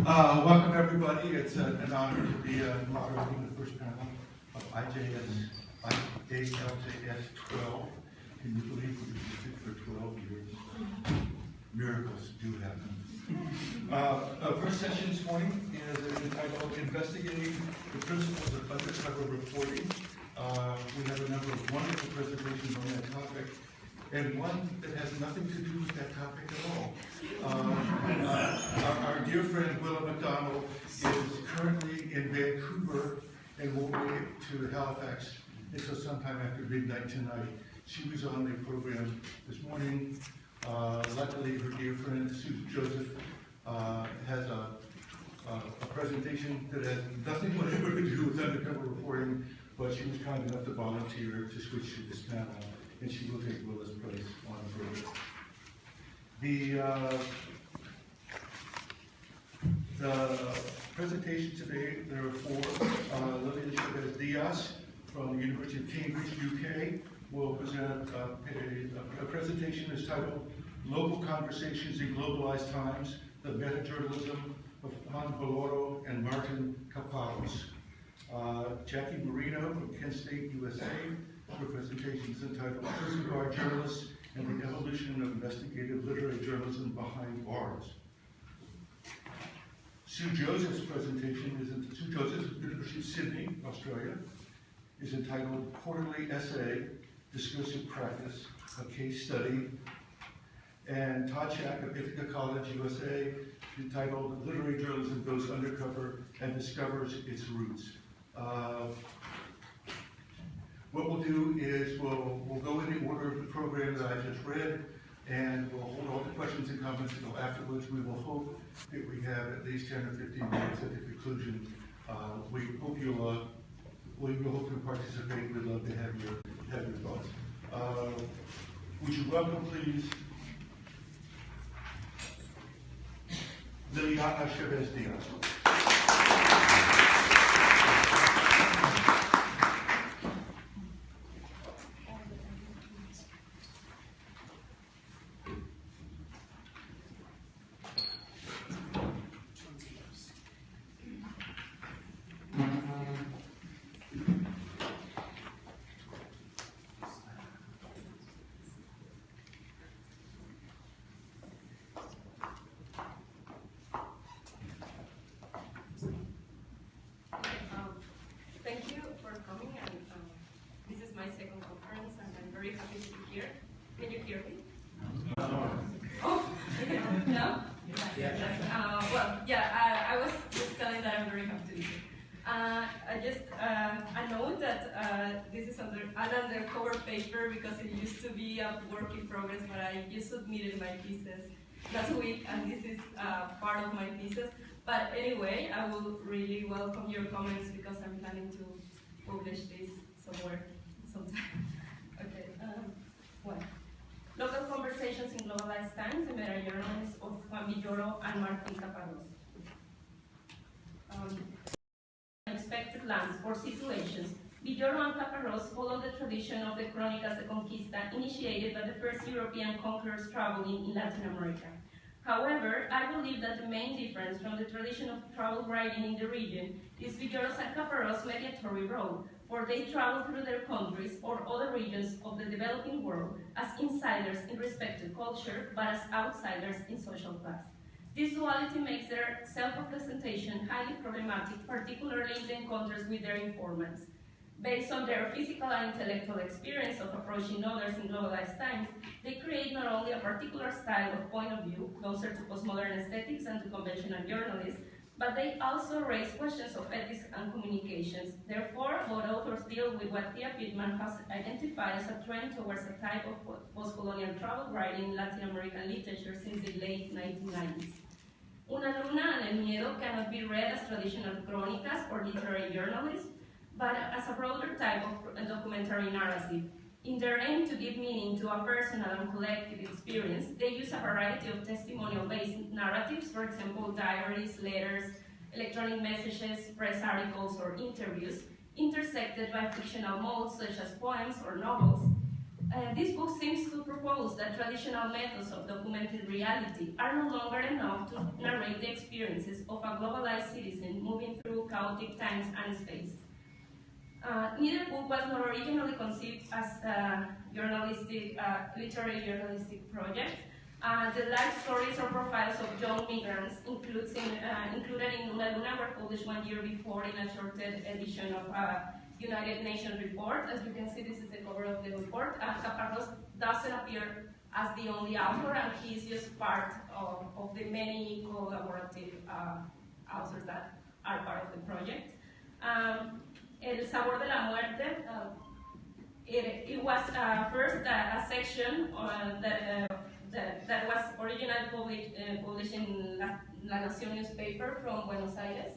Welcome everybody. It's an honor to be moderating the first panel of IALJS-12. Can you believe we've been doing it for 12 years? Miracles do happen. First session this morning is entitled Investigating the Principles of Undercover Reporting. We have a number of wonderful presentations on that topic, and one that has nothing to do with that topic at all. Our dear friend Willa McDonald is currently in Vancouver and won't make it to Halifax until sometime after midnight tonight. She was on the program this morning. Luckily, her dear friend Sue Joseph has a presentation that has nothing whatever to do with undercover reporting, but she was kind enough to volunteer to switch to this panel, and she will take Willa's place on the program. The presentation today, there are four. Liliana Chávez-Díaz from the University of Cambridge, UK, will present a presentation that's titled Local Conversations in Globalized Times, the Metajournalism of Juan, Villoro, and Martín Caparrós. Jacqueline Marino from Kent State, U.S.A. Her presentation is entitled Prison Guard Journalists and the Evolution of Investigative Literary Journalism Behind Bars. Sue Joseph's presentation is Sue Joseph, University of Sydney, Australia, is entitled Quarterly Essay, Discursive Practice, a Case Study. And Todd Schack of Ithaca College, U.S.A., entitled Literary Journalism Goes Undercover and Discovers Its Roots. What we'll do is we'll go in the order of the program that I just read, and we'll hold all the questions and comments until afterwards. We will hope that we have at least 10 or 15 minutes at the conclusion. We hope you'll hope to participate. We'd love to have your thoughts. Would you welcome, please, Liliana Chávez-Díaz. This is an undercover paper because it used to be a work in progress, but I just submitted my thesis last week, and this is part of my thesis. But anyway, I will really welcome your comments because I'm planning to publish this somewhere, sometime. Okay, well, Local Conversations in Globalized Times, the Metajournalism of Juan, Villoro, and Martín Caparrós. Unexpected lands or situations. Villoro and Caparrós follow the tradition of the Crónicas de Conquista initiated by the first European conquerors traveling in Latin America. However, I believe that the main difference from the tradition of travel writing in the region is Villoro's and Caparrós' mediatory role, for they travel through their countries or other regions of the developing world as insiders in respect to culture, but as outsiders in social class. This duality makes their self-representation highly problematic, particularly in the encounters with their informants. Based on their physical and intellectual experience of approaching others in globalized times, they create not only a particular style of point of view, closer to postmodern aesthetics and to conventional journalists, but they also raise questions of ethics and communications. Therefore, both authors deal with what Thea Pittman has identified as a trend towards a type of post-colonial travel writing in Latin American literature since the late 1990s. Una Luna and El Miedo cannot be read as traditional crónicas or literary journalism, but as a broader type of documentary narrative. In their aim to give meaning to a personal and collective experience, they use a variety of testimonial-based narratives, for example, diaries, letters, electronic messages, press articles, or interviews, intersected by fictional modes such as poems or novels. This book seems to propose that traditional methods of documented reality are no longer enough to narrate the experiences of a globalized citizen moving through chaotic times and space. Neither book was not originally conceived as a literary journalistic project. The life stories or profiles of young migrants included in Una Luna were published 1 year before in a shortened edition of United Nations report. As you can see, this is the cover of the report. Caparrós doesn't appear as the only author, and he's just part of the many collaborative authors that are part of the project. El Sabor de la Muerte, it was first a section that was originally published in La Nación newspaper from Buenos Aires.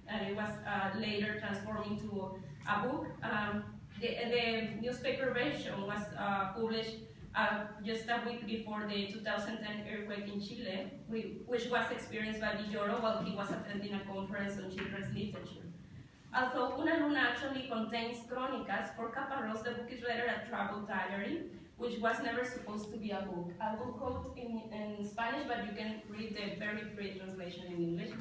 And it was later transformed into a book. The newspaper version was published just a week before the 2010 earthquake in Chile, which was experienced by Villoro while he was attending a conference on children's literature. Although Una Luna actually contains crónicas, for Caparrós the book is rather a travel diary, which was never supposed to be a book. I will quote in Spanish, but you can read the very free translation in English.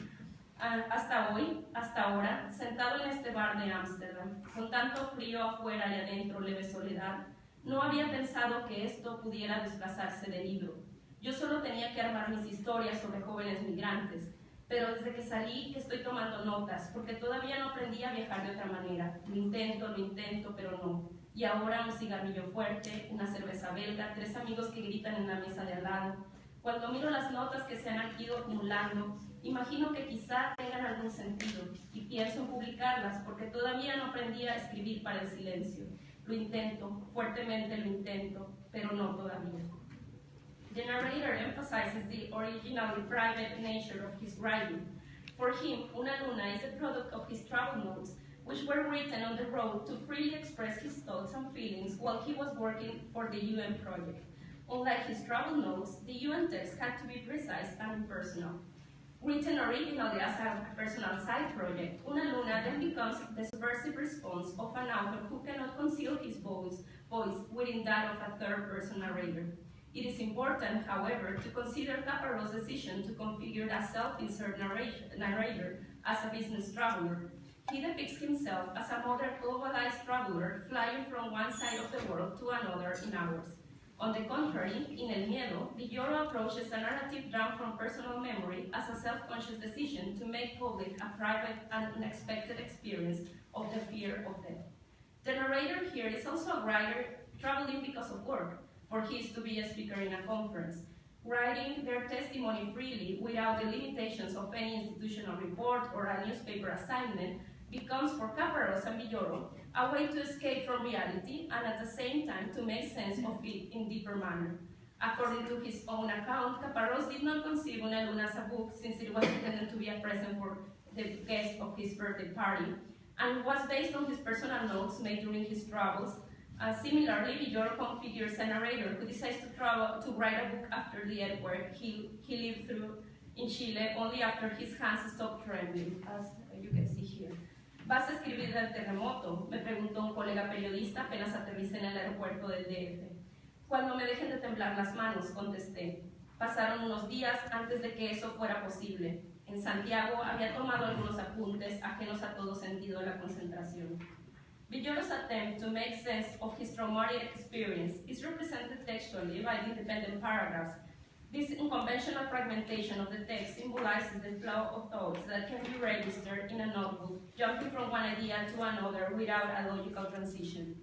Hasta hoy, hasta ahora, sentado en este bar de Ámsterdam, con tanto frío afuera y adentro leve soledad, no había pensado que esto pudiera desplazarse del libro. Yo solo tenía que armar mis historias sobre jóvenes migrantes, pero desde que salí que estoy tomando notas, porque todavía no aprendí a viajar de otra manera. Lo intento, pero no. Y ahora un cigarrillo fuerte, una cerveza belga, 3 amigos que gritan en la mesa de al lado. Cuando miro las notas que se han ido acumulando, imagino que quizá tengan algún sentido y pienso en publicarlas porque todavía no aprendí a escribir para el silencio. Lo intento, fuertemente lo intento, pero no todavía. The narrator emphasizes the originally private nature of his writing. For him, Una Luna is a product of his travel notes, which were written on the road to freely express his thoughts and feelings while he was working for the UN project. Unlike his travel notes, the UN text had to be precise and impersonal. Written originally as a personal side project, Una Luna then becomes the subversive response of an author who cannot conceal his voice within that of a third-person narrator. It is important, however, to consider Caparrós' decision to configure a self-insert narrator as a business traveler. He depicts himself as a modern globalized traveler flying from one side of the world to another in hours. On the contrary, in El Miedo, Villoro approaches a narrative drawn from personal memory as a self-conscious decision to make public a private and unexpected experience of the fear of death. The narrator here is also a writer traveling because of work, for he is to be a speaker in a conference, writing their testimony freely without the limitations of any institutional report or a newspaper assignment becomes for Caparrós and Villoro a way to escape from reality and at the same time to make sense of it in deeper manner. According to his own account, Caparrós did not conceive Una Luna as a book since it was intended to be a present for the guest of his birthday party and was based on his personal notes made during his travels. Similarly, Villoro configures a narrator who decides to write a book after the earthquake he lived through in Chile only after his hands stopped trembling, as you can see here. ¿Vas a escribir del terremoto?, me preguntó un colega periodista apenas aterricé en el aeropuerto del DF. Cuando me dejen de temblar las manos, contesté. Pasaron unos días antes de que eso fuera posible. En Santiago había tomado algunos apuntes ajenos a todo sentido de la concentración. Villoro's attempt to make sense of his traumatic experience is represented textually by the independent paragraphs. This unconventional fragmentation of the text symbolizes the flow of thoughts that can be registered in a notebook, jumping from one idea to another without a logical transition.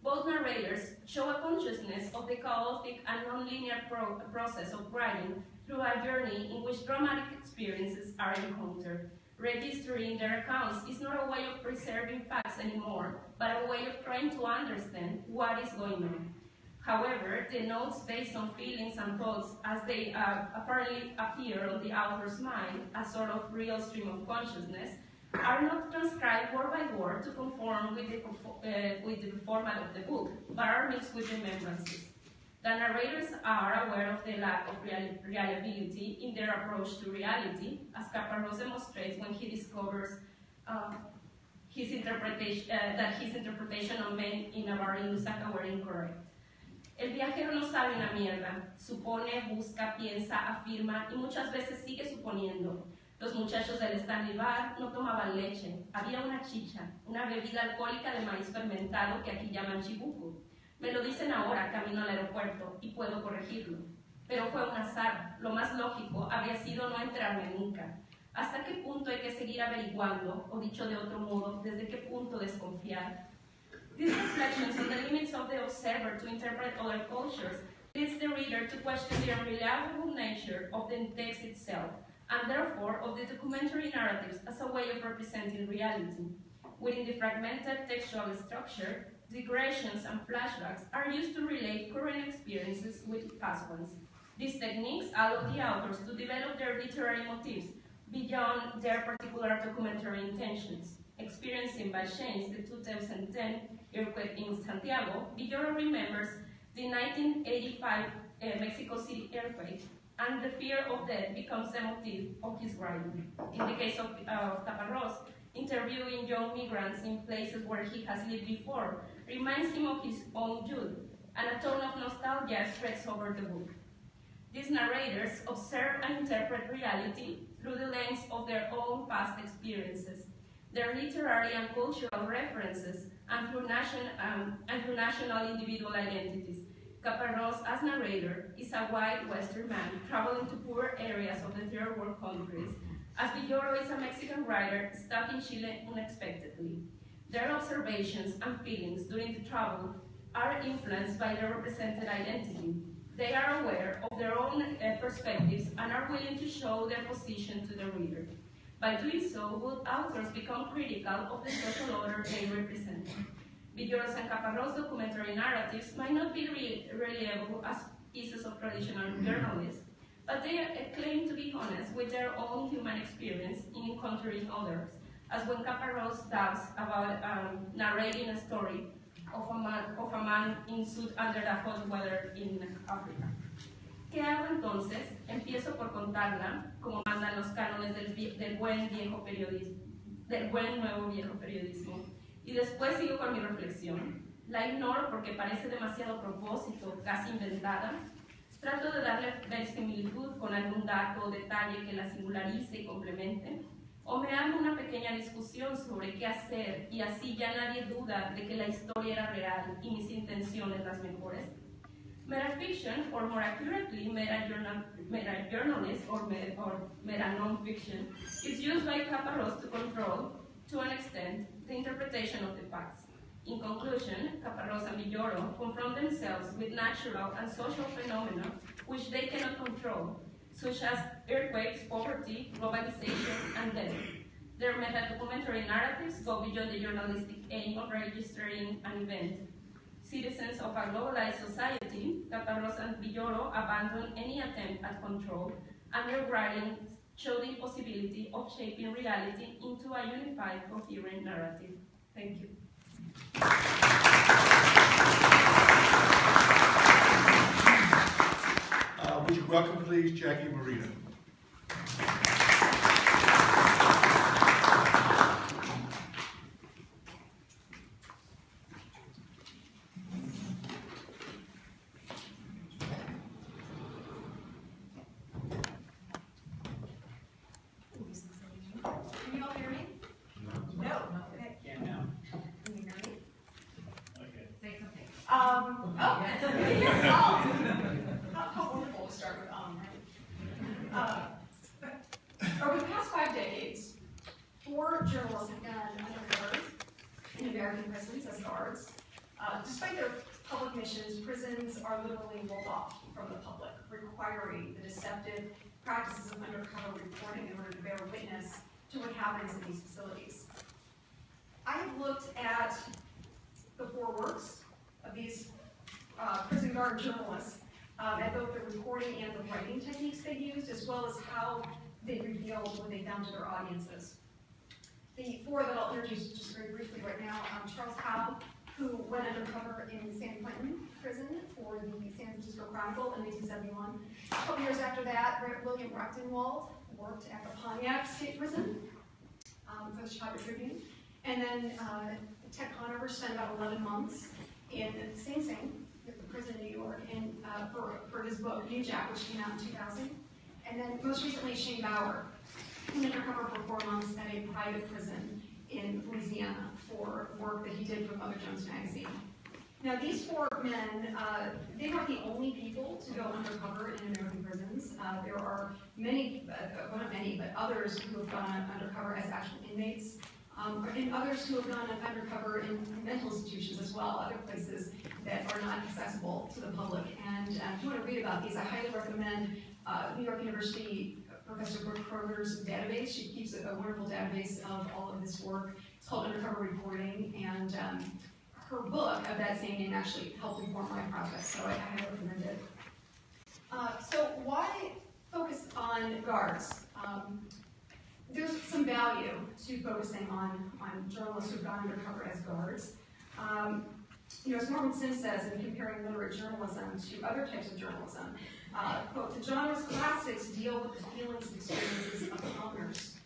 Both narrators show a consciousness of the chaotic and non-linear process of writing through a journey in which dramatic experiences are encountered. Registering their accounts is not a way of preserving facts anymore, but a way of trying to understand what is going on. However, the notes based on feelings and thoughts as they apparently appear on the author's mind, a sort of real stream of consciousness, are not transcribed word by word to conform with the format of the book, but are mixed with remembrances. The narrators are aware of the lack of reliability in their approach to reality, as Caparrós demonstrates when he discovers his interpretation of men in Navarre and Ithaca were incorrect. El viajero no sabe una mierda, supone, busca, piensa, afirma y muchas veces sigue suponiendo. Los muchachos del Stanley Bar no tomaban leche, había una chicha, una bebida alcohólica de maíz fermentado que aquí llaman chibuco. Me lo dicen ahora camino al aeropuerto y puedo corregirlo. Pero fue un azar, lo más lógico habría sido no enterarme nunca. ¿Hasta qué punto hay que seguir averiguando, o dicho de otro modo, desde qué punto desconfiar? These reflections on the limits of the observer to interpret other cultures leads the reader to question the unreliable nature of the text itself, and therefore of the documentary narratives as a way of representing reality. Within the fragmented textual structure, digressions and flashbacks are used to relate current experiences with past ones. These techniques allow the authors to develop their literary motifs beyond their particular documentary intentions. Experiencing by chance the 2010 earthquake in Santiago, Villoro remembers the 1985 Mexico City earthquake, and the fear of death becomes the motif of his writing. In the case of Caparrós, interviewing young migrants in places where he has lived before reminds him of his own youth, and a tone of nostalgia spreads over the book. These narrators observe and interpret reality through the lens of their own past experiences, their literary and cultural references, and through national individual identities. Caparrós, as narrator, is a white Western man traveling to poor areas of the third world countries, as Villoro is a Mexican writer stuck in Chile unexpectedly. Their observations and feelings during the travel are influenced by their represented identity. They are aware of their own perspectives and are willing to show their position to the reader. By doing so, both authors become critical of the social order they represent. Villoro's and Caparrós' documentary narratives might not be reliable as pieces of traditional journalism, but they claim to be honest with their own human experience in encountering others, as when Caparrós doubts about narrating a story of a man in suit under the hot weather in Africa. ¿Qué hago entonces? Empiezo por contarla, como mandan los cánones del buen nuevo viejo periodismo, y después sigo con mi reflexión. La ignoro porque parece demasiado propósito, casi inventada. Trato de darle verosimilitud con algún dato o detalle que la singularice y complemente, o me hago una pequeña discusión sobre qué hacer y así ya nadie duda de que la historia era real y mis intenciones las mejores. Metafiction, or more accurately, metajournalism or meta-non-fiction, is used by Caparrós to control, to an extent, the interpretation of the facts. In conclusion, Caparrós and Villoro confront themselves with natural and social phenomena which they cannot control, such as earthquakes, poverty, globalization, and death. Their meta-documentary narratives go beyond the journalistic aim of registering an event. Citizens of a globalized society, Caparrós and Villoro abandon any attempt at control, and their writings show the impossibility of shaping reality into a unified, coherent narrative. Thank you. Would you welcome, please, Jackie and Marino? Can you all hear me? No. Okay. Yeah, no. Can you hear me? Okay. Say something. How wonderful to start with right? Over the past 5 decades, 4 journalists have gone undercover in American prisons as guards. Despite their public missions, prisons are literally walled off from the public, requiring the deceptive practices of undercover reporting in order to bear witness to what happens in these facilities. I have looked at the 4 works of these prison guard journalists, at both the recording and the writing techniques they used, as well as how they revealed what they found to their audiences. The 4 that I'll introduce just very briefly right now, Charles Howe, who went undercover in San Quentin prison for the San Francisco Chronicle in 1971. A couple years after that, William Rechtenwald worked at the Pontiac State Prison for the Chicago Tribune. And then Ted Conover spent about 11 months in Sing Sing, the prison in New York, and for his book, New Jack, which came out in 2000. And then most recently, Shane Bauer, went undercover for 4 months at a private prison in Louisiana for work that he did for Mother Jones magazine. Now, these 4 men, they weren't the only people to go undercover in American prisons. There are many, well, not many, but others who have gone undercover as actual inmates, and others who have gone undercover in mental institutions as well, other places that are not accessible to the public. And if you want to read about these, I highly recommend New York University Professor Brooke Kroger's database. She keeps a wonderful database of all of this work. It's called Undercover Reporting, and her book of that same name actually helped inform my project, so I highly recommend it. So why focus on guards? There's some value to focusing on journalists who've gone undercover as guards. As Norman Sims says in comparing literary journalism to other types of journalism, quote, the genre's classics deal with the feelings and experiences of commoners.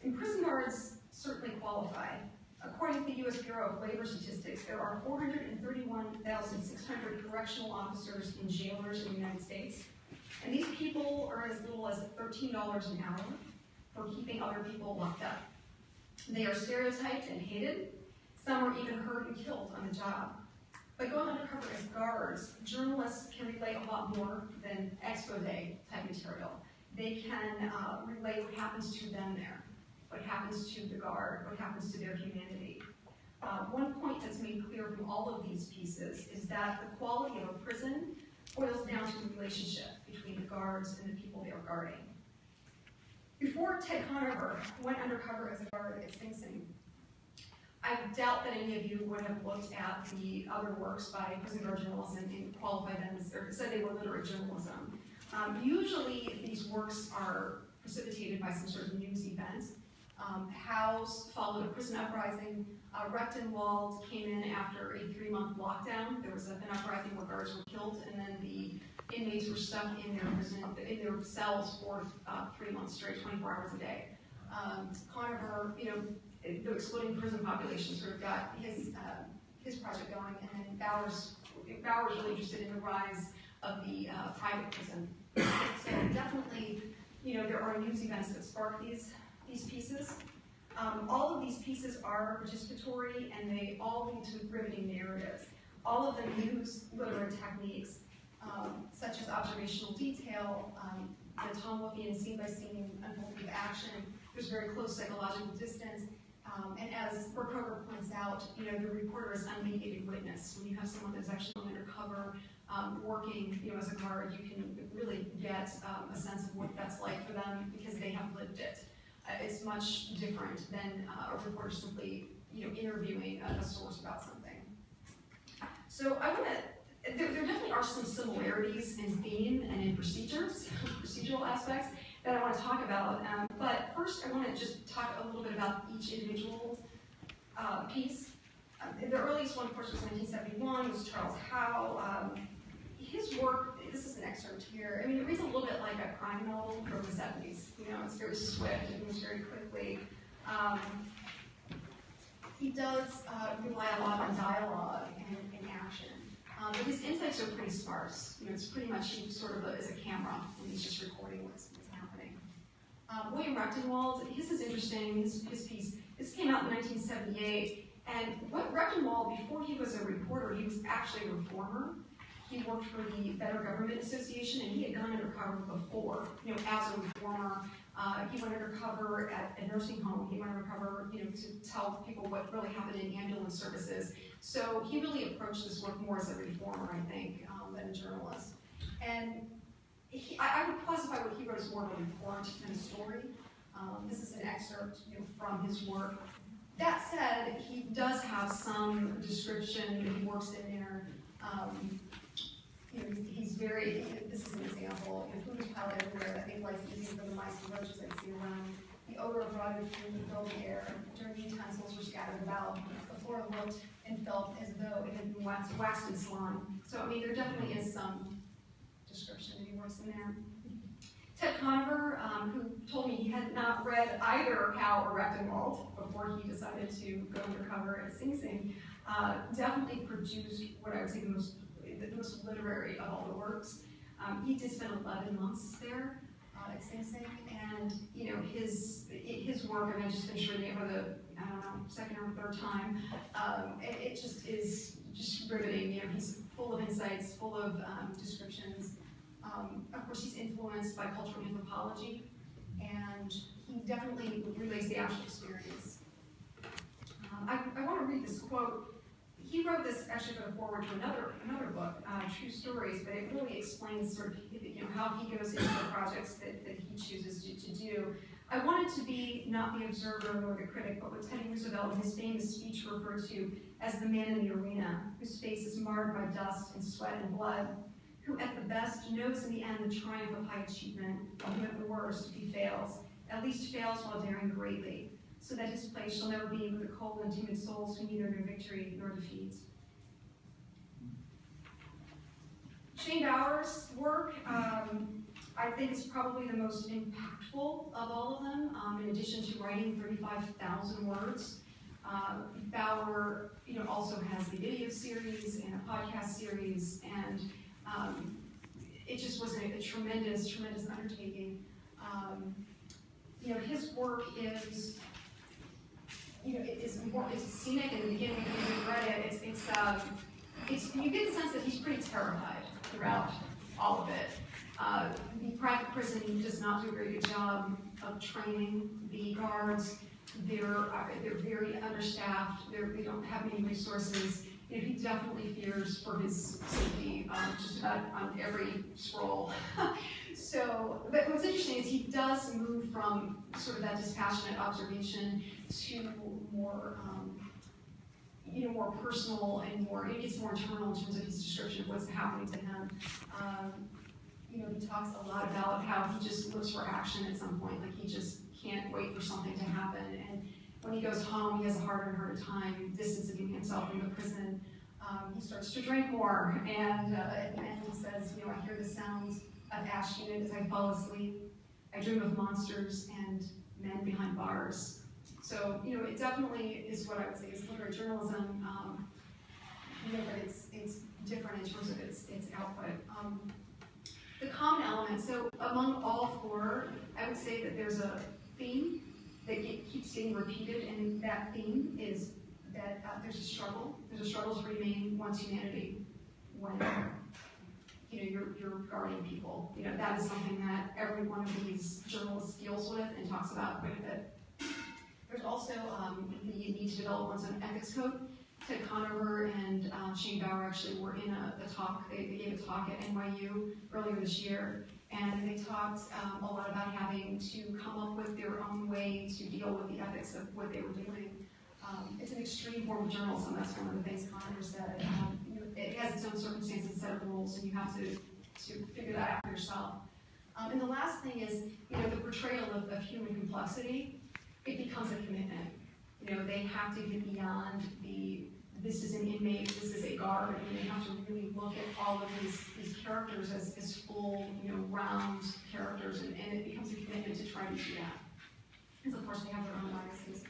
And prison guards certainly qualify. According to the U.S. Bureau of Labor Statistics, there are 431,600 correctional officers and jailers in the United States. And these people earn as little as $13 an hour for keeping other people locked up. They are stereotyped and hated. Some are even hurt and killed on the job. By going undercover as guards, journalists can relate a lot more than expose type material. They can relate what happens to them there, what happens to the guard, what happens to their humanity. One point that's made clear from all of these pieces is that the quality of a prison boils down to the relationship between the guards and the people they are guarding. Before Ted Conover went undercover as a guard at Sing Sing, I doubt that any of you would have looked at the other works by prison guard journalists and qualified them as, or said they were literary journalism. Usually these works are precipitated by some sort of news event. House followed a prison uprising. Rechtenwald came in after a 3-month lockdown. There was an uprising where guards were killed, and then the inmates were stuck in their prison, in their cells for 3 months straight, 24 hours a day. Conover, the exploding prison population sort of got his project going, and then Bauer's really interested in the rise of the private prison. So definitely, there are news events that spark these pieces. All of these pieces are participatory, and they all lead to riveting narratives. All of them use literary techniques, such as observational detail, the Tomwovian scene-by-scene unfolding of action. There's very close psychological distance. And as Kroger points out, the reporter is unmediated witness. When you have someone that's actually undercover, working, as a guard, you can really get a sense of what that's like for them because they have lived it. It's much different than a reporter simply, interviewing a source about something. So there definitely are some similarities in theme and in procedural aspects that I want to talk about. But first, I want to just talk a little bit about each individual piece. The earliest one, of course, was 1971. It was Charles Howe. His work, this is an excerpt here. It reads a little bit like a crime novel from the 70s. It's very swift, it moves very quickly. He does rely a lot on dialogue and action. But his insights are pretty sparse. It's pretty much he sort of is a camera, and he's just recording what's happening. William Rechtenwald, his is interesting, his piece. This came out in 1978, and Rechtenwald, before he was a reporter, he was actually a reformer. He worked for the Better Government Association, and he had gone undercover before, as a reformer. He went undercover at a nursing home. He went undercover, to tell people what really happened in ambulance services. So he really approached this work more as a reformer, I think, than a journalist. And I would classify what he wrote as more of a report than a story. This is an excerpt, from his work. That said, he does have some description. He works in there. He's very, this is an example, food is piled everywhere, that made life easy for the mice and roaches that see around. The odor of rotted food filled the air, dirty utensils were scattered about. The floor looked and felt as though it had been waxed in salon. So, there definitely is some description that he works in there. Ted Conover, who told me he had not read either Howe or Rechtenwald before he decided to go undercover at Sing Sing, definitely produced what I would say the most literary of all the works. He did spend 11 months there at Sing Sing, and his work, and I just finished reading it for the, I don't know, second or third time. It just is just riveting. He's full of insights, full of descriptions. Of course, he's influenced by cultural anthropology, and he definitely relays the actual experience. I want to read this quote. He wrote this actually for the forward to another book, True Stories, but it really explains sort of how he goes into the projects that he chooses to do. I wanted to be not the observer nor the critic, but what Teddy Roosevelt in his famous speech referred to as the man in the arena, whose face is marred by dust and sweat and blood, who at the best knows in the end the triumph of high achievement, and who at the worst, if he fails, at least fails while daring greatly, so that his place shall never be with the cold and timid souls who neither know victory nor defeat. Shane Bauer's work, I think, is probably the most impactful of all of them. In addition to writing 35,000 words, Bauer, also has the video series and a podcast series, and it just was a tremendous, tremendous undertaking. His work is, it's scenic in the beginning. When you read it, you get the sense that he's pretty terrified throughout all of it. The private prison does not do a very good job of training the guards. They're very understaffed. They don't have any resources. He definitely fears for his safety just about on every scroll. But what's interesting is he does move from sort of that dispassionate observation to more, more personal and it's more internal in terms of his description of what's happening to him. He talks a lot about how he just looks for action at some point, like he just can't wait for something to happen. And when he goes home, he has a harder and harder time distancing himself from the prison. He starts to drink more, and at the end he says, I hear the sounds of ash unit as I fall asleep. I dream of monsters and men behind bars. So, it definitely is what I would say is literary journalism, but it's different in terms of its output. The common elements, so among all four, I would say that there's a theme that keeps getting repeated, and that theme is that there's a struggle. There's a struggle to remain one's humanity when you're guarding people. That is something that every one of these journalists deals with and talks about quite a bit. There's also the need to develop one's own ethics code. Ted Conover and Shane Bauer actually were in a talk. They gave a talk at NYU earlier this year, and they talked a lot about having to come up with their own way to deal with the ethics of what they were doing. It's an extreme form of journalism. That's one of the things Conover said. It has its own circumstances and set of rules, and you have to figure that out for yourself. And the last thing is, the portrayal of human complexity. It becomes a commitment. They have to get beyond this is an inmate, this is a guard, and they have to really look at all of these characters as full, round characters, and it becomes a commitment to try to do that. And so, of course, they have their own biases.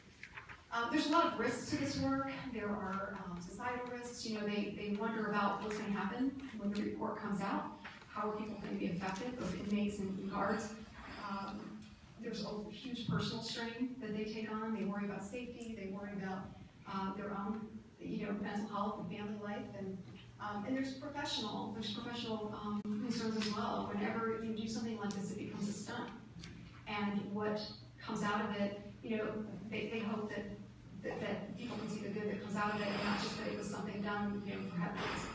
There's a lot of risks to this work. There are societal risks. They wonder about what's going to happen when the report comes out. How are people going to be affected, both inmates and guards? There's a huge personal strain that they take on. They worry about safety. They worry about their own, mental health and family life, and there's professional concerns as well. Whenever you do something like this, it becomes a stunt, and what comes out of it, they hope that people can see the good that comes out of it, and not just that it was something done, for headlines.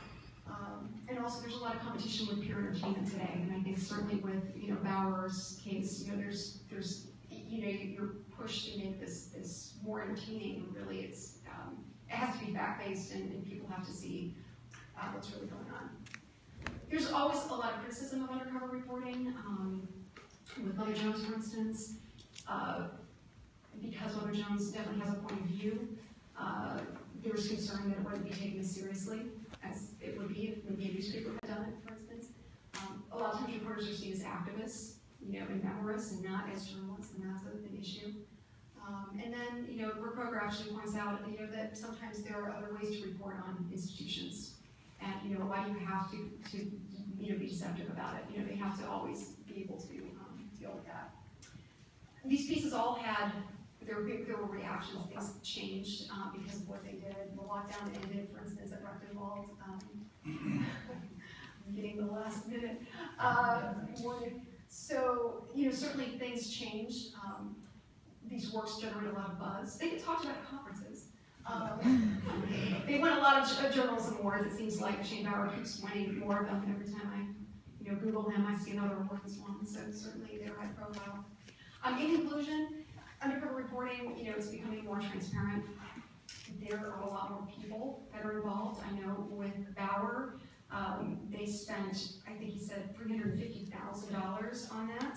And also, there's a lot of competition with pure entertainment today, and I think certainly with Bauer's case, there's you're pushed to make this more entertaining. Really, it has to be fact-based, and people have to see what's really going on. There's always a lot of criticism of undercover reporting. With Mother Jones, for instance, because Mother Jones definitely has a point of view, there was concern that it wouldn't be taken as seriously as it would be if maybe a newspaper had done it, for instance. A lot of times reporters are seen as activists, in memorists and not as journalists, and that's an issue. And then, Rococo actually points out, that sometimes there are other ways to report on institutions. And, why do you have to be deceptive about it? They have to always be able to deal with that. These pieces all had, there were reactions, things changed because of what they did. The lockdown ended, for instance, at Wallraff. I'm getting the last minute warning. So, certainly things changed. These works generate a lot of buzz. They get talked about at conferences. They win a lot of journalism awards. It seems like Shane Bauer keeps winning more of them every time I, Google him. I see another award he's won. So certainly they're high profile. In conclusion, undercover reporting, it's becoming more transparent. There are a lot more people that are involved. I know with Bauer, they spent, I think he said, $350,000 on that.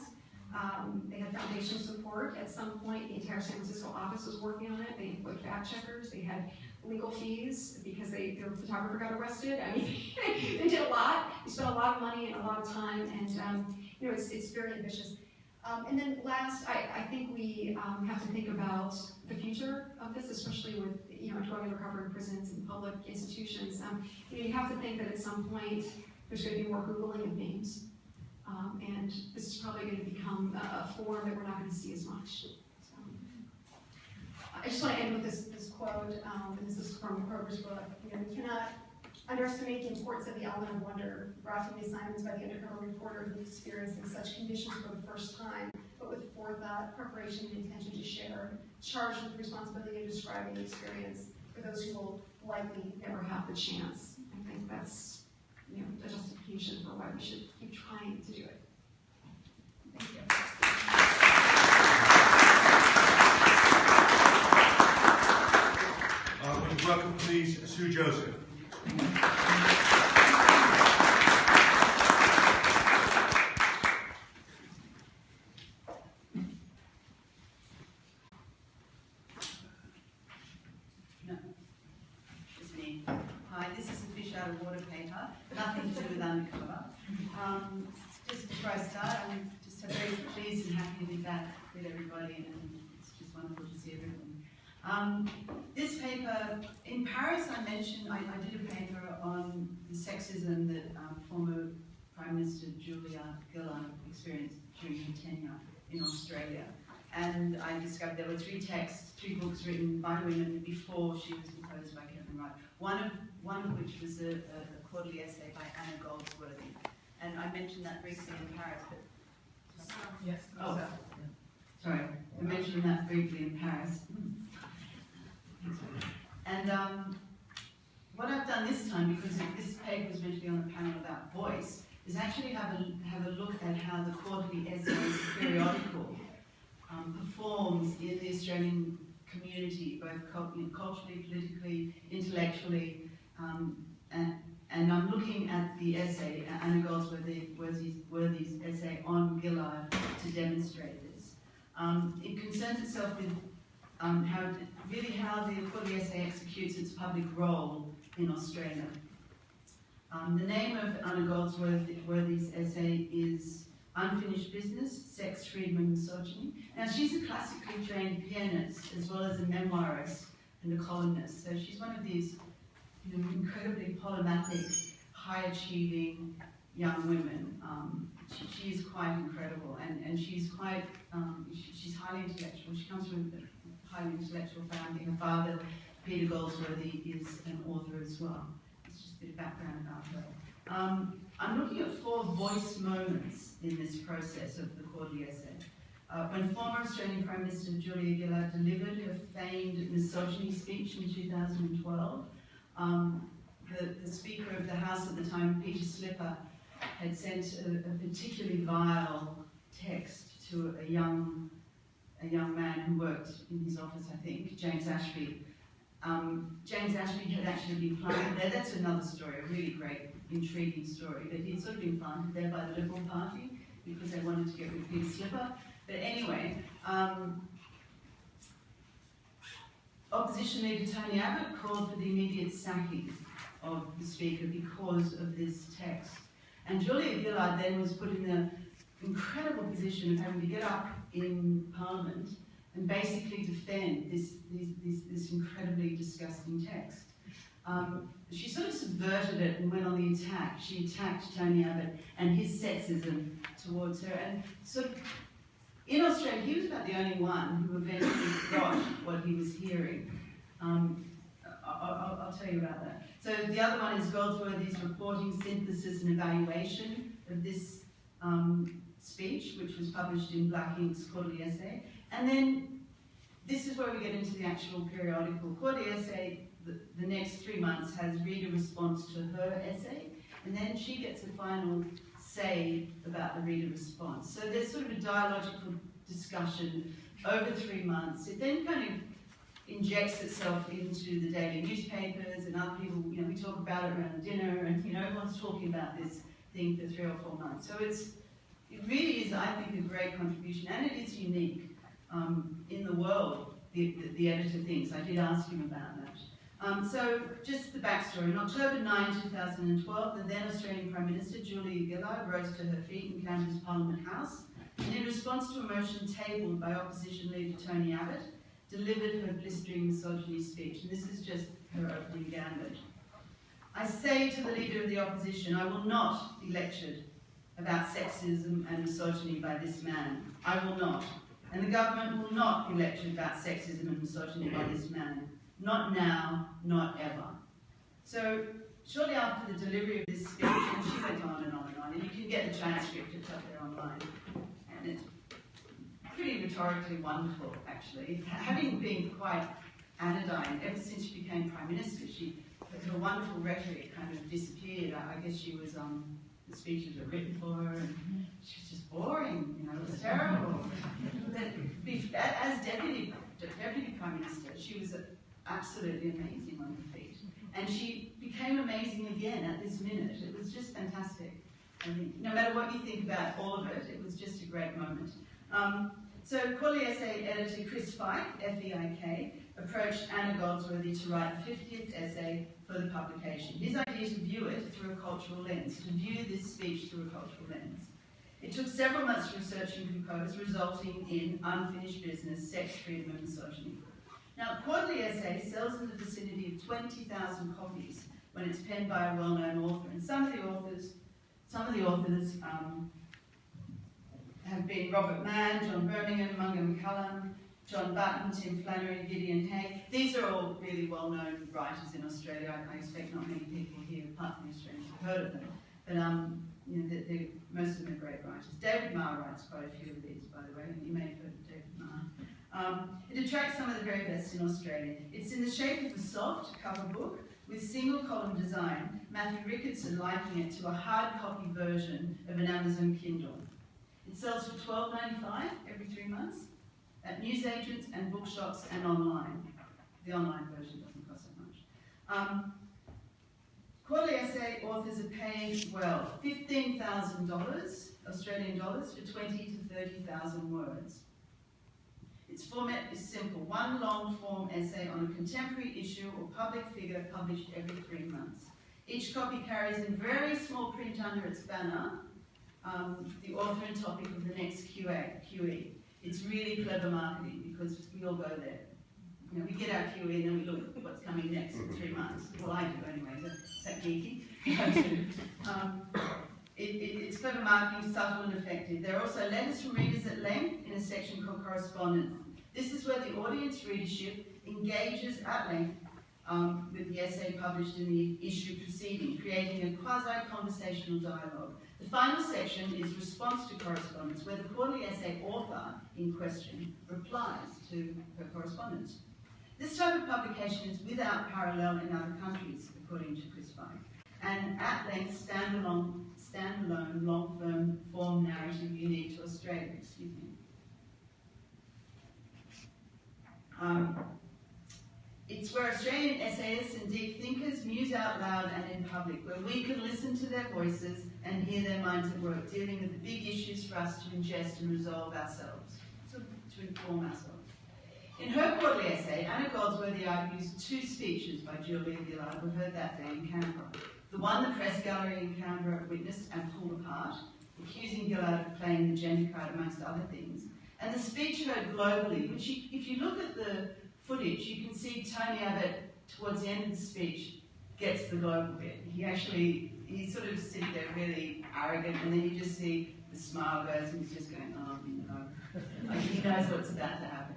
They had foundation support. At some point, the entire San Francisco office was working on it. They employed fact checkers. They had legal fees because their photographer got arrested. I mean, they did a lot. They spent a lot of money and a lot of time, and it's very ambitious. And then last, I think we have to think about the future of this, especially with drug and recovery prisons and public institutions. You have to think that at some point there's going to be more Googling of names. And this is probably going to become a form that we're not going to see as much. So, I just want to end with this quote, and this is from Kroger's book. We cannot underestimate the importance of the element of wonder, brought to the assignments by the undercover reporter who is experiencing such conditions for the first time, but with forethought, preparation, and intention to share, charged with the responsibility of describing the experience for those who will likely never have the chance. I think that's a justification for why we should keep trying to do it. Thank you. Would you welcome, please, Sue Joseph. Nothing to do with Undercover. Just before I start, I'm just so very pleased and happy to be back with everybody, and it's just wonderful to see everyone. This paper, in Paris I mentioned, I did a paper on the sexism that former Prime Minister Julia Gillard experienced during her tenure in Australia. And I discovered there were three books written by women before she was deposed by Kevin Rudd. One of which was a quarterly essay by Anna Goldsworthy. And I mentioned that briefly in Paris, but... Yes. Oh, sorry. I mentioned that briefly in Paris. And what I've done this time, because this paper was meant to be on the panel about voice, is actually have a look at how the quarterly essays periodical performs in the Australian community, both culturally, politically, intellectually, and I'm looking at the essay, Anna Goldsworthy's essay on Gillard to demonstrate this. It concerns itself with how the quarterly essay executes its public role in Australia. The name of Anna Goldsworthy's essay is Unfinished Business, Sex, Freedom and Misogyny. Now she's a classically trained pianist as well as a memoirist and a columnist, so she's one of these incredibly polymathic, high-achieving young women. She is quite incredible, and she's quite, she's highly intellectual. She comes from a highly intellectual family. Her father, Peter Goldsworthy, is an author as well. It's just a bit of background about her. I'm looking at 4 voice moments in this process of the quarterly essay. When former Australian Prime Minister Julia Gillard delivered her famed misogyny speech in 2012, the Speaker of the House at the time, Peter Slipper, had sent a particularly vile text to a young man who worked in his office, I think, James Ashby. James Ashby had actually been planted there. That's another story, a really great, intriguing story. But he'd sort of been planted there by the Liberal Party because they wanted to get rid of Peter Slipper. But anyway, Opposition Leader Tony Abbott called for the immediate sacking of the Speaker because of this text. And Julia Gillard then was put in the incredible position of having to get up in Parliament and basically defend this incredibly disgusting text. She sort of subverted it and went on the attack. She attacked Tony Abbott and his sexism towards her. And sort of, in Australia, he was about the only one who eventually got what he was hearing. I'll tell you about that. So the other one is Goldsworthy's reporting, synthesis and evaluation of this speech, which was published in Black Ink's quarterly essay. And then this is where we get into the actual periodical. Quarterly essay, the next 3 months has reader response to her essay, and then she gets a final say about the reader response. So there's sort of a dialogical discussion over 3 months. It then kind of injects itself into the daily newspapers, and other people, you know, we talk about it around dinner, and you know, everyone's talking about this thing for 3 or 4 months. So it really is, I think, a great contribution, and it is unique in the world, the editor thinks. I did ask him about that. So just the backstory. On October 9, 2012, the then Australian Prime Minister, Julia Gillard, rose to her feet in Canberra's Parliament House, and in response to a motion tabled by opposition leader Tony Abbott, delivered her blistering misogyny speech. And this is just her opening gambit. I say to the leader of the opposition, I will not be lectured about sexism and misogyny by this man. I will not. And the government will not be lectured about sexism and misogyny by this man. Not now, not ever. So shortly after the delivery of this speech, and she went on and on and on, and you can get the transcript, it's up there online, and it's pretty rhetorically wonderful, actually. Having been quite anodyne ever since she became Prime Minister, her wonderful rhetoric kind of disappeared. I guess she was, the speeches were written for her, and she was just boring, you know, it was terrible. As Deputy Prime Minister, she was absolutely amazing on her feet. And she became amazing again at this minute. It was just fantastic. I mean, no matter what you think about all of it, it was just a great moment. So Quarterly Essay editor Chris Fike, F-E-I-K, approached Anna Goldsworthy to write the 50th essay for the publication. His idea to view it through a cultural lens, to view this speech through a cultural lens. It took several months to research and compose, resulting in Unfinished Business, Sex, Freedom and Misogyny. Now, the Quarterly Essay sells in the vicinity of 20,000 copies when it's penned by a well-known author, and some of the authors have been Robert Mann, John Birmingham, Munga McCullum, John Button, Tim Flannery, Gideon Hay. These are all really well-known writers in Australia. I expect not many people here, apart from the Australians, have heard of them. But you know, most of them are great writers. David Marr writes quite a few of these, by the way. You may have heard of David Marr. It attracts some of the very best in Australia. It's in the shape of a soft cover book with single-column design, Matthew Ricketson likening it to a hard copy version of an Amazon Kindle. It sells for $12.95 every 3 months at newsagents and bookshops and online. The online version doesn't cost that much. Quarterly Essay authors are paying, well, $15,000 Australian dollars for 20 to 30,000 words. Its format is simple, one long-form essay on a contemporary issue or public figure published every 3 months. Each copy carries in very small print under its banner the author and topic of the next QE. It's really clever marketing because we all go there. You know, we get our QE and then we look at what's coming next in 3 months. Well, I do anyway. Is that geeky? It's clever marketing, subtle and effective. There are also letters from readers at length in a section called Correspondence. This is where the audience readership engages at length with the essay published in the issue preceding, creating a quasi-conversational dialogue. The final section is response to correspondence, where the quarterly essay author in question replies to her correspondence. This type of publication is without parallel in other countries, according to Chris Fike, and at-length standalone long-form narrative unique to Australia. Excuse me. It's where Australian essayists and deep thinkers muse out loud and in public, where we can listen to their voices and hear their minds at work, dealing with the big issues for us to ingest and resolve ourselves, to inform ourselves. In her quarterly essay, Anna Goldsworthy argues 2 speeches by Julia Gillard were heard that day in Canberra. The one the press gallery in Canberra witnessed and pulled apart accusing Gillard of playing the gender card amongst other things. And the speech heard globally, which if you look at the footage, you can see Tony Abbott, towards the end of the speech, gets the global bit. He sort of sits there really arrogant, and then you just see the smile goes, and he's just going, oh, you know. Like he knows what's about to happen.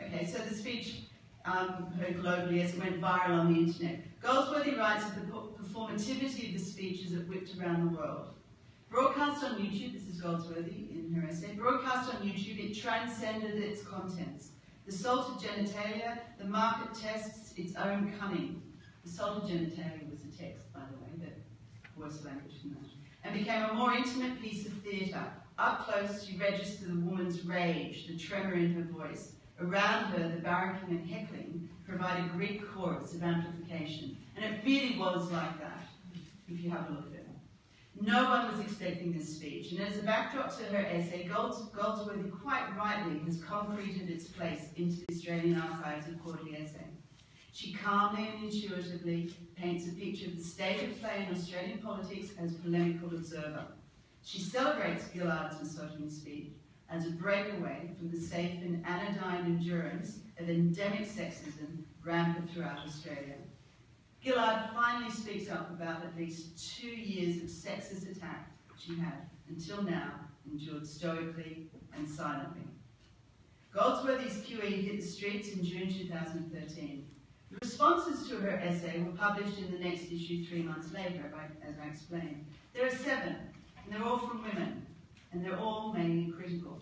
Okay, so the speech heard globally as it went viral on the internet. Goldsworthy writes that the performativity of the speech is whipped around the world. Broadcast on YouTube, this is Goldsworthy in her essay, broadcast on YouTube, it transcended its contents. The salted genitalia, the market tests its own cunning. The salted genitalia was a text, by the way, but worse language than that. And became a more intimate piece of theatre. Up close, you register the woman's rage, the tremor in her voice. Around her, the barracking and heckling provide a Greek chorus of amplification. And it really was like that, if you have a look at it. No one was expecting this speech, and as a backdrop to her essay, Goldsworthy quite rightly has concreted its place into the Australian archives of quarterly essay. She calmly and intuitively paints a picture of the state of play in Australian politics as polemical observer. She celebrates Gillard's misogyny speech as a breakaway from the safe and anodyne endurance of endemic sexism rampant throughout Australia. Gillard finally speaks up about at least 2 years of sexist attack she had, until now, endured stoically and silently. Goldsworthy's QE hit the streets in June 2013. The responses to her essay were published in the next issue 3 months later, as I explained. There are 7, and they're all from women, and they're all mainly critical.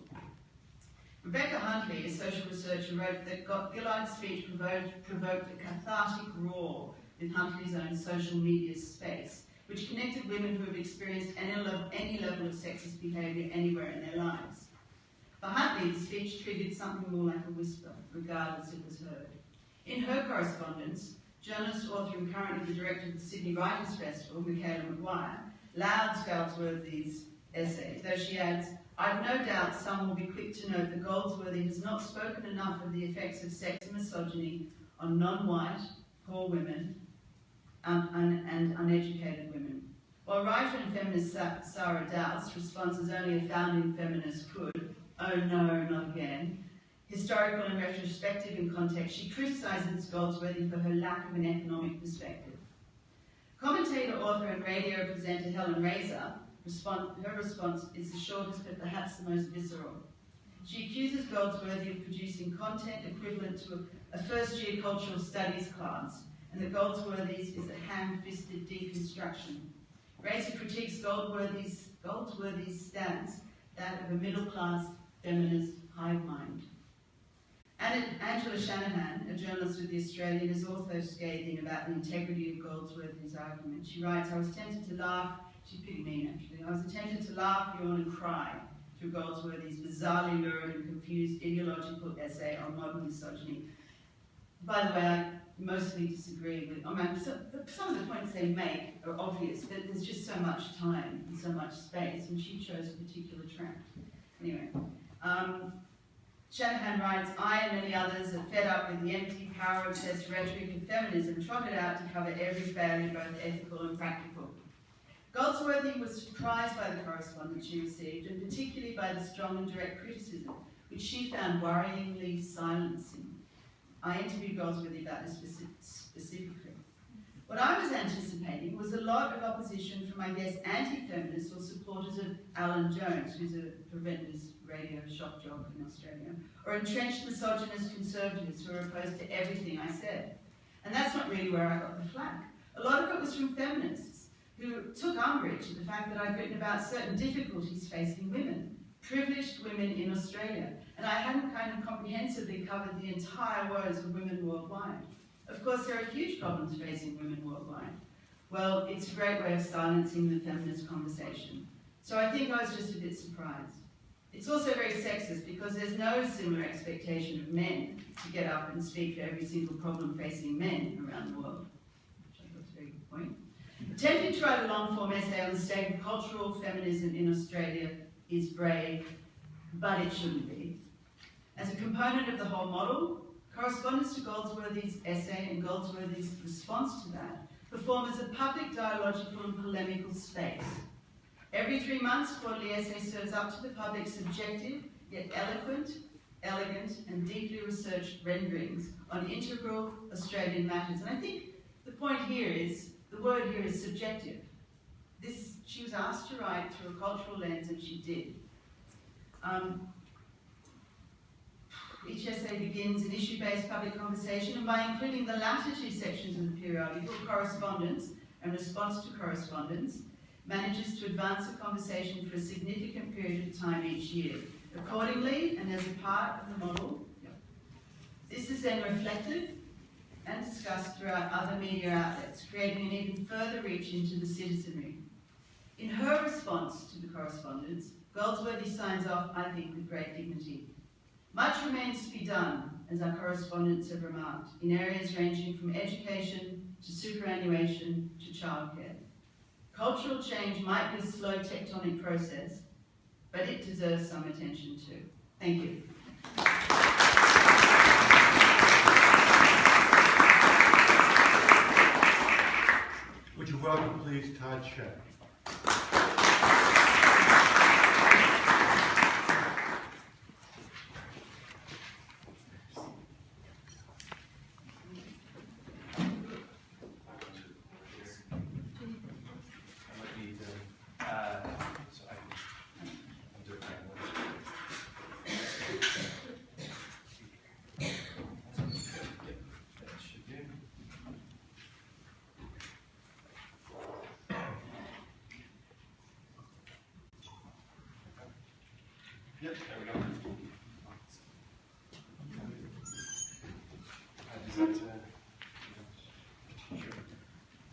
Rebecca Huntley, a social researcher, wrote that Gillard's speech provoked a cathartic roar with Huntley's own social media space, which connected women who have experienced any level of sexist behaviour anywhere in their lives. For Huntley, the speech triggered something more like a whisper, regardless it was heard. In her correspondence, journalist, author, and currently the director of the Sydney Writers' Festival, Michaela Macquarie, lauds Goldsworthy's essay, though she adds, "I've no doubt some will be quick to note that Goldsworthy has not spoken enough of the effects of sex and misogyny on non-white, poor women, and uneducated women." While writer and feminist Sarah Dowse responds as only a founding feminist could, "Oh no, not again," historical and retrospective in context, she criticises Goldsworthy for her lack of an economic perspective. Commentator, author and radio presenter Helen Razor, her response is the shortest but perhaps the most visceral. She accuses Goldsworthy of producing content equivalent to a first-year cultural studies class, and that Goldsworthy's is a ham-fisted deconstruction. Razor critiques Goldsworthy's stance, that of a middle-class feminist hive mind. And Angela Shanahan, a journalist with The Australian, is also scathing about the integrity of Goldsworthy's argument. She writes, "I was tempted to laugh," she's pretty mean actually, "I was tempted to laugh, yawn and cry through Goldsworthy's bizarrely lurid and confused ideological essay on modern misogyny." By the way, I mostly disagree with, some of the points they make are obvious, but there's just so much time and so much space, and she chose a particular track. Anyway, Shanahan writes, "I and many others are fed up with the empty, power-obsessed rhetoric of feminism trotted out to cover every failure, both ethical and practical." Goldsworthy was surprised by the correspondence she received, and particularly by the strong and direct criticism, which she found worryingly silencing. I interviewed Goldsworthy about this specifically. What I was anticipating was a lot of opposition from, I guess, anti-feminists or supporters of Alan Jones, who's a horrendous radio shock jock in Australia, or entrenched misogynist conservatives who are opposed to everything I said. And that's not really where I got the flack. A lot of it was from feminists who took umbrage at the fact that I'd written about certain difficulties facing women, privileged women in Australia, and I hadn't kind of comprehensively covered the entire woes of women worldwide. Of course, there are huge problems facing women worldwide. Well, it's a great way of silencing the feminist conversation. So I think I was just a bit surprised. It's also very sexist because there's no similar expectation of men to get up and speak for every single problem facing men around the world, which I thought was a very good point. Attempting to write a long-form essay on the state of cultural feminism in Australia is brave, but it shouldn't be. As a component of the whole model, correspondence to Goldsworthy's essay and Goldsworthy's response to that perform as a public dialogical and polemical space. Every 3 months, quarterly essay serves up to the public subjective, yet eloquent, elegant, and deeply researched renderings on integral Australian matters. And I think the point here is, the word here is subjective. She was asked to write through a cultural lens, and she did. Each essay begins an issue-based public conversation, and by including the latter two sections of the periodical, correspondence and response to correspondence, manages to advance the conversation for a significant period of time each year. Accordingly, and as a part of the model, this is then reflected and discussed throughout other media outlets, creating an even further reach into the citizenry. In her response to the correspondence, Goldsworthy signs off, I think, with great dignity. Much remains to be done, as our correspondents have remarked, in areas ranging from education to superannuation to childcare. Cultural change might be a slow tectonic process, but it deserves some attention too. Thank you. Would you welcome, please, Todd Schack? Yep, there we go.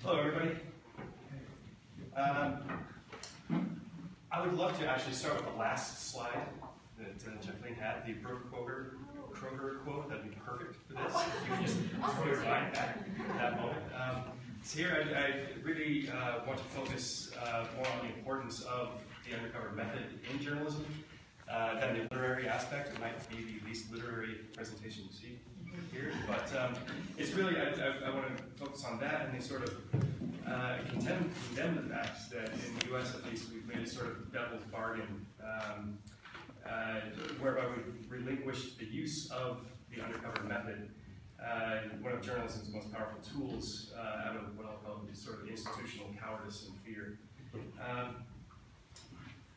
Hello, everybody. I would love to actually start with the last slide that Jacqueline had, the Kroger quote. That'd be perfect for this. If you could just throw your mind back to that moment. So here, I really want to focus more on the importance of the undercover method in journalism. Than the literary aspect. It might be the least literary presentation you see here, but it's really, I want to focus on that and they sort of condemn the fact that in the U.S. at least we've made a sort of devil's bargain whereby we've relinquished the use of the undercover method, one of journalism's most powerful tools, out of what I'll call sort of institutional cowardice and fear.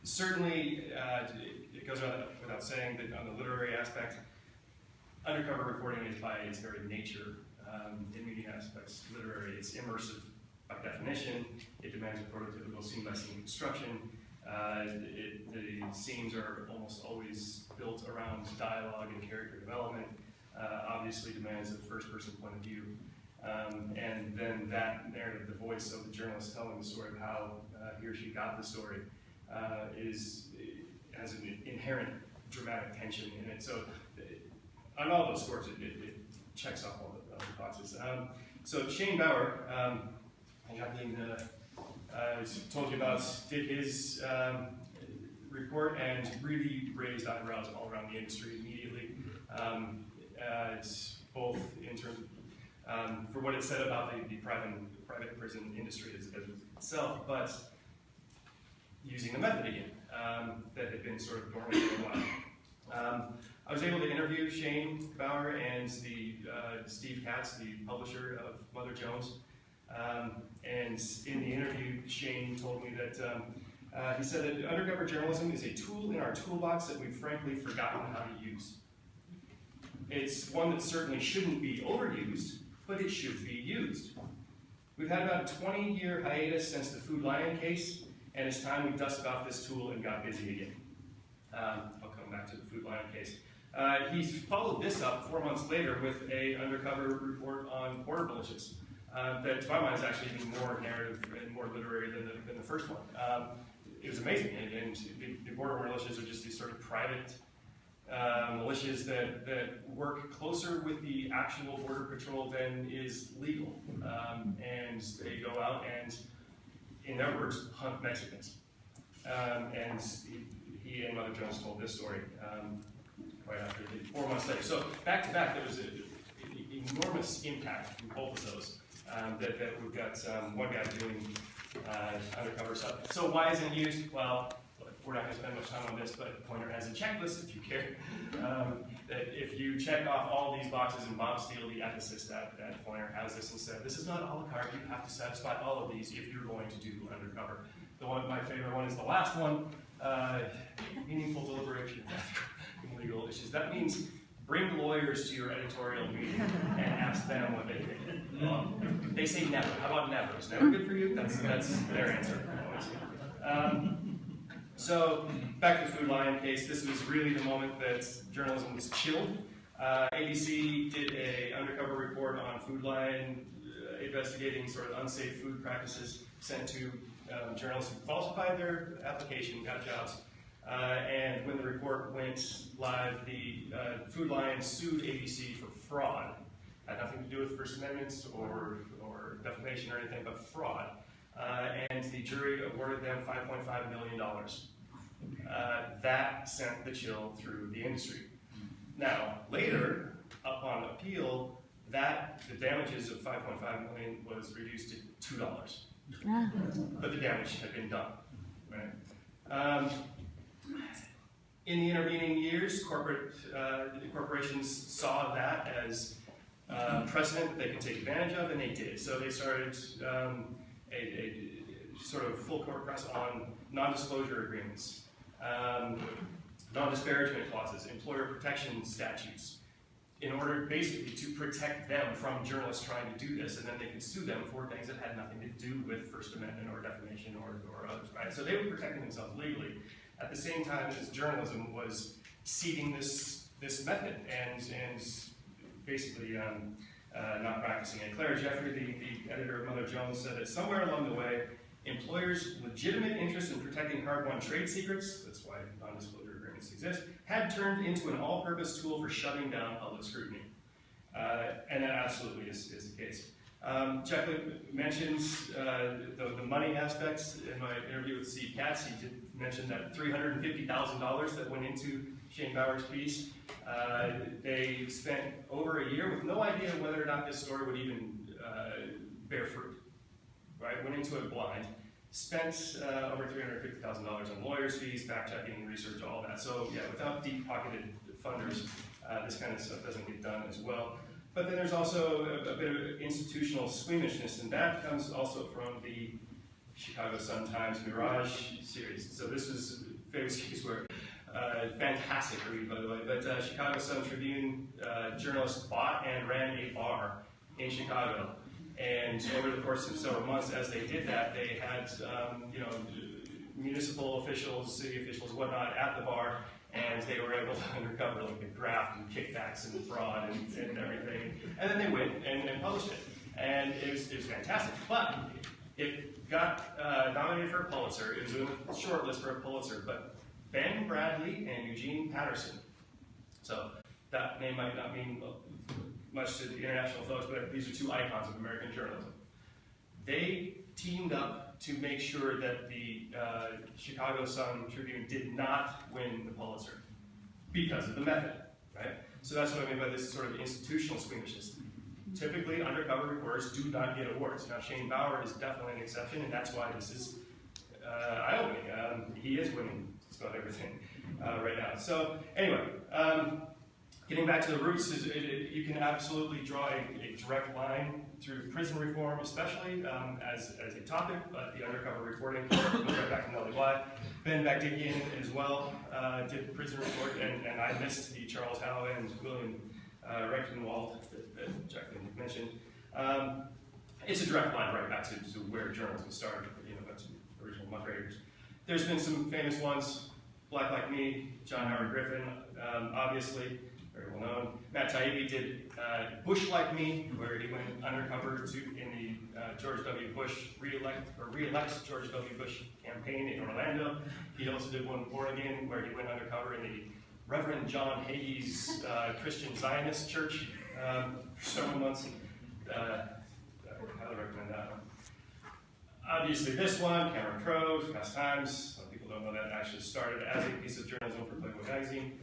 Certainly, it goes without saying that on the literary aspect, undercover reporting is by its very nature, in many aspects, literary. It's immersive by definition. It demands a prototypical scene-by-scene construction. The scenes are almost always built around dialogue and character development. Obviously demands a first-person point of view. And then that narrative, the voice of the journalist telling the story of how he or she got the story, has an inherent dramatic tension in it. So on all those scores, it checks off all the boxes. So Shane Bauer, Jacqueline told you about, did his report and really raised eyebrows all around the industry immediately. It's both in terms of, for what it said about the private prison industry as itself, but using the method again, that had been sort of dormant for a while. I was able to interview Shane Bauer and Steve Katz, the publisher of Mother Jones. And in the interview, Shane told me that he said that undercover journalism is a tool in our toolbox that we've frankly forgotten how to use. It's one that certainly shouldn't be overused, but it should be used. We've had about a 20-year hiatus since the Food Lion case, and it's time we dusted off this tool and got busy again. I'll come back to the Food Lion case. He's followed this up 4 months later with an undercover report on border militias. That, to my mind, is actually even more narrative and more literary than the first one. It was amazing, and the border militias are just these sort of private militias that work closer with the actual border patrol than is legal. And they go out and, in their words, hunt Mexicans. And he and Mother Jones told this story right after 4 months later. So back to back, there was an enormous impact from both of those. That we've got one guy doing undercover stuff. So why isn't it used? Well, we're not going to spend much time on this, but Pointer has a checklist if you care. That if you check off all these boxes, and Bob Steele, the ethicist at Pointer, has this and said, this is not a la carte, you have to satisfy all of these if you're going to do undercover. My favorite one is the last one, meaningful deliberation in legal issues. That means bring lawyers to your editorial meeting and ask them what they think. They say never. How about never? Is never good for you? That's their answer. So back to the Food Lion case. This was really the moment that journalism was chilled. ABC did an undercover report on Food Lion, investigating sort of unsafe food practices sent to journalists who falsified their application, got jobs. And when the report went live, the Food Lion sued ABC for fraud. Had nothing to do with First Amendment or defamation or anything, but fraud. And the jury awarded them $5.5 million. That sent the chill through the industry. Now, later, upon appeal, the damages of $5.5 million was reduced to $2. But the damage had been done. Right? In the intervening years, corporations saw that as precedent that they could take advantage of, and they did. So they started a sort of full court press on non-disclosure agreements, non-disparagement clauses, employer protection statutes, in order basically to protect them from journalists trying to do this, and then they could sue them for things that had nothing to do with First Amendment or defamation or others, right? So they were protecting themselves legally at the same time as journalism was seeding this method and basically not practicing it. Claire Jeffrey, the editor of Mother Jones, said that somewhere along the way, employers' legitimate interest in protecting hard-won trade secrets, that's why non-disclosure agreements exist, had turned into an all-purpose tool for shutting down public scrutiny. And that absolutely is the case. Jacqueline mentions the money aspects. In my interview with Steve Katz, he did mention that $350,000 that went into Shane Bauer's piece. They spent over a year with no idea whether or not this story would even bear fruit. Right? Went into it blind. Spent over $350,000 on lawyers' fees, fact-checking, research, all that. So yeah, without deep-pocketed funders, this kind of stuff doesn't get done as well. But then there's also a bit of institutional squeamishness, and that comes also from the Chicago Sun-Times Mirage series. So this was a famous case where, fantastic read by the way, but Chicago Sun-Tribune journalists bought and ran a bar in Chicago. And over the course of several months, as they did that, they had municipal officials, city officials, whatnot, at the bar, and they were able to uncover like the graft and kickbacks and fraud and everything. And then they went and published it, and it was fantastic. But it got nominated for a Pulitzer. It was in the short list for a Pulitzer, but Ben Bradley and Eugene Patterson. So that name might not mean much to the international folks, but these are two icons of American journalism. They teamed up to make sure that the Chicago Sun-Tribune did not win the Pulitzer because of the method, right? So that's what I mean by this sort of institutional squeamishness. Typically, undercover reporters do not get awards. Now, Shane Bauer is definitely an exception, and that's why this is eye-opening. He is winning just about everything right now. So anyway, getting back to the roots, you can absolutely draw a direct line through prison reform, especially as a topic, but the undercover reporting goes right back to Nellie Bly. Ben Bagdikian as well did prison report, and I missed the Charles Howe and William Reichenwald that Jacqueline mentioned. It's a direct line right back to where journalism started, that's the original muckrakers. There's been some famous ones, Black Like Me, John Howard Griffin, obviously, very well known. Matt Taibbi did Bush Like Me, where he went undercover in the George W. Bush re-elects George W. Bush campaign in Orlando. He also did one in Oregon, where he went undercover in the Reverend John Hagee's Christian Zionist Church for several months. I highly recommend that one. Obviously this one, Cameron Crowe, Fast Times. Some people don't know that actually started as a piece of journalism for Playboy magazine.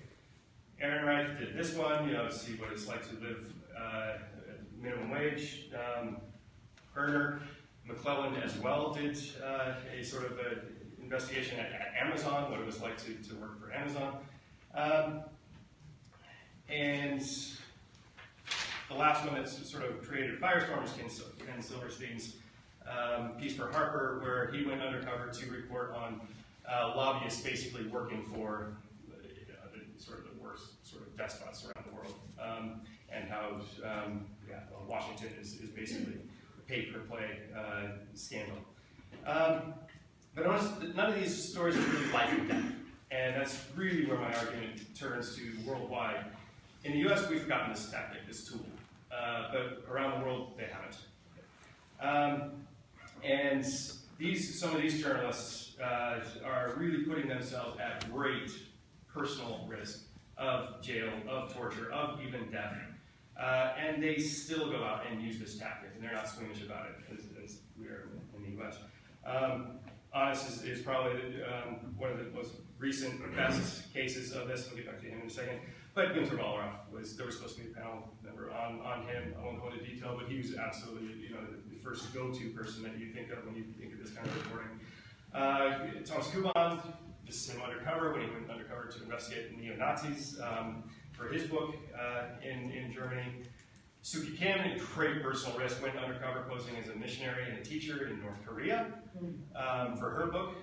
Aaron Wright did this one, see what it's like to live at minimum wage earner. McClellan as well did a sort of investigation at Amazon, what it was like to work for Amazon. And the last one that sort of created a firestorm was Ken Silverstein's piece for Harper, where he went undercover to report on lobbyists basically working for sort of the worst sort of despots around the world, and how Washington is basically a pay-per-play scandal. But notice that none of these stories are really life and death, and that's really where my argument turns to worldwide. In the U.S., we've forgotten this tactic, this tool, but around the world, they haven't. And some of these journalists are really putting themselves at great personal risk of jail, of torture, of even death. And they still go out and use this tactic, and they're not squeamish about it, as we are in the U.S. Honest is probably one of the most recent best cases of this. We'll get back to him in a second. But Günter Wallraff there was supposed to be a panel member on him. I won't go into detail, but he was absolutely the first go-to person that you think of when you think of this kind of reporting. Thomas Kuban, this is him undercover when he went undercover to investigate neo-Nazis for his book in Germany. Suki Kim, in great personal risk, went undercover posing as a missionary and a teacher in North Korea for her book.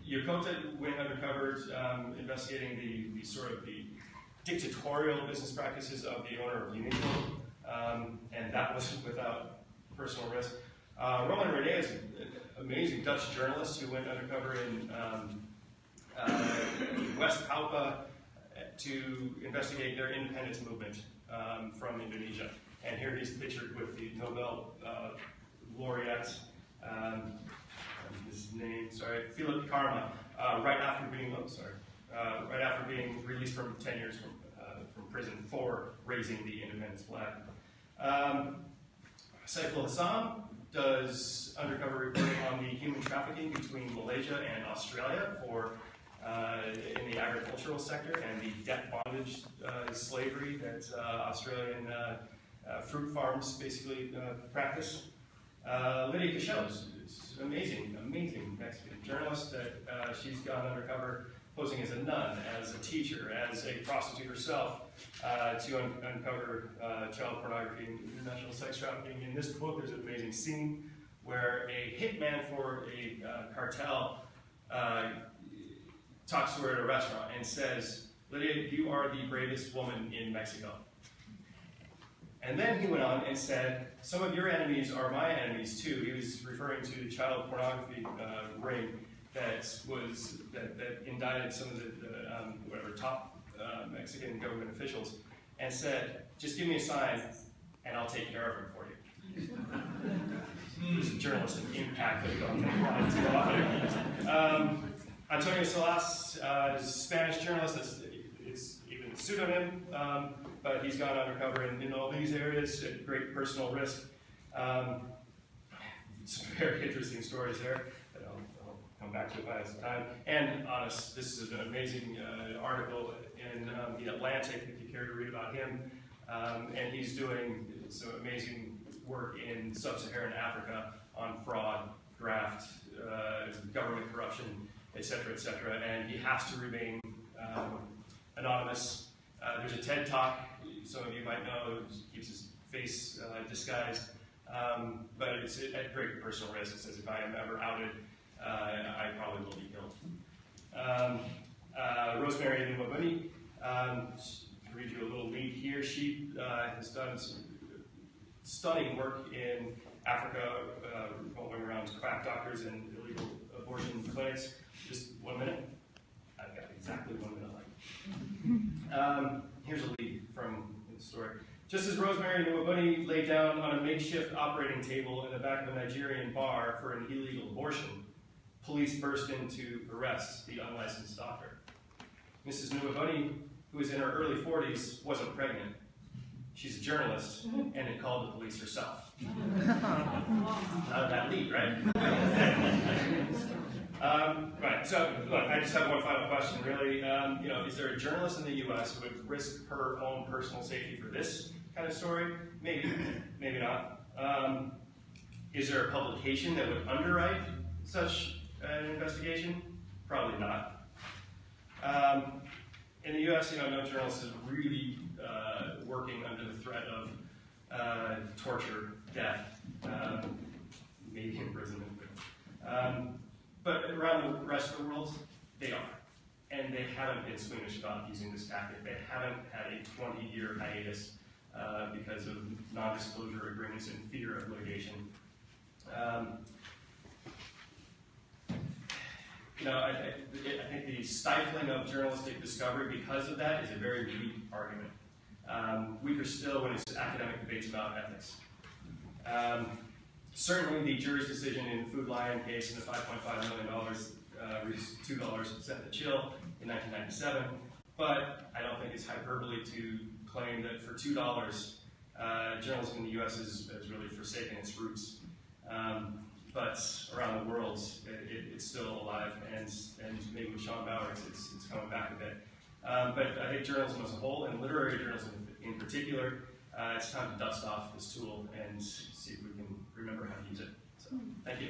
Yokota went undercover investigating the sort of the dictatorial business practices of the owner of Uniqlo, and that wasn't without personal risk. Roman Rene is an amazing Dutch journalist who went undercover in West Papua to investigate their independence movement from Indonesia. And here he's pictured with the Nobel laureate, his name, Philip Karma, right after being released from 10 years from prison for raising the independence flag. Saiful Hassan does undercover reporting on the human trafficking between Malaysia and Australia in the agricultural sector and the debt bondage slavery that Australian fruit farms basically practice. Lydia Cashel is an amazing Mexican journalist that she's gone undercover posing as a nun, as a teacher, as a prostitute herself to uncover child pornography and international sex trafficking. In this book, there's an amazing scene where a hitman for a cartel talks to her at a restaurant and says, "Lydia, you are the bravest woman in Mexico." And then he went on and said, "Some of your enemies are my enemies too." He was referring to the child pornography ring that indicted some of the top Mexican government officials, and said, "Just give me a sign, and I'll take care of him for you." There's a journalist of impact that we don't think about it too often. Antonio Salas is a Spanish journalist. It's even a pseudonym, but he's gone undercover in all these areas at great personal risk. Some very interesting stories there that I'll come back to if I have some time. And honest, this is an amazing article in The Atlantic, if you care to read about him. And he's doing some amazing work in sub-Saharan Africa on fraud, graft, government corruption, etc., etc. And he has to remain anonymous. There's a TED Talk, some of you might know, keeps his face disguised, but it's at great personal risk. It says, if I am ever outed, I probably will be killed. Rosemary Nwabuni, to read you a little lead here, she has done some stunning work in Africa, going around quack doctors and illegal abortion clinics. Just 1 minute. I've got exactly 1 minute left. Here's a lead from the story. Just as Rosemary Nwabuni lay down on a makeshift operating table in the back of a Nigerian bar for an illegal abortion, police burst in to arrest the unlicensed doctor. Mrs. Nwabuni, who was in her early 40s, wasn't pregnant. She's a journalist and had called the police herself. Out of that lead, right? Right, so look, I just have one final question, really. Is there a journalist in the U.S. who would risk her own personal safety for this kind of story? Maybe, maybe not. Is there a publication that would underwrite such an investigation? Probably not. In the U.S., no journalist is really working under the threat of torture, death, maybe imprisonment. But around the rest of the world, they are. And they haven't been squeamish about using this tactic. They haven't had a 20-year hiatus because of non-disclosure agreements and fear of litigation. I think the stifling of journalistic discovery because of that is a very weak argument. Weaker still when it's academic debates about ethics. Certainly the jury's decision in the Food Lion case and the $5.5 million reduced to $2 sent the chill in 1997, but I don't think it's hyperbole to claim that for $2, journalism in the U.S. has really forsaken its roots. But around the world, it's still alive, and maybe with Sean Bauer, it's coming back a bit. But I think journalism as a whole, and literary journalism in particular, it's time to dust off this tool and see if we can remember how to use it. So, thank you.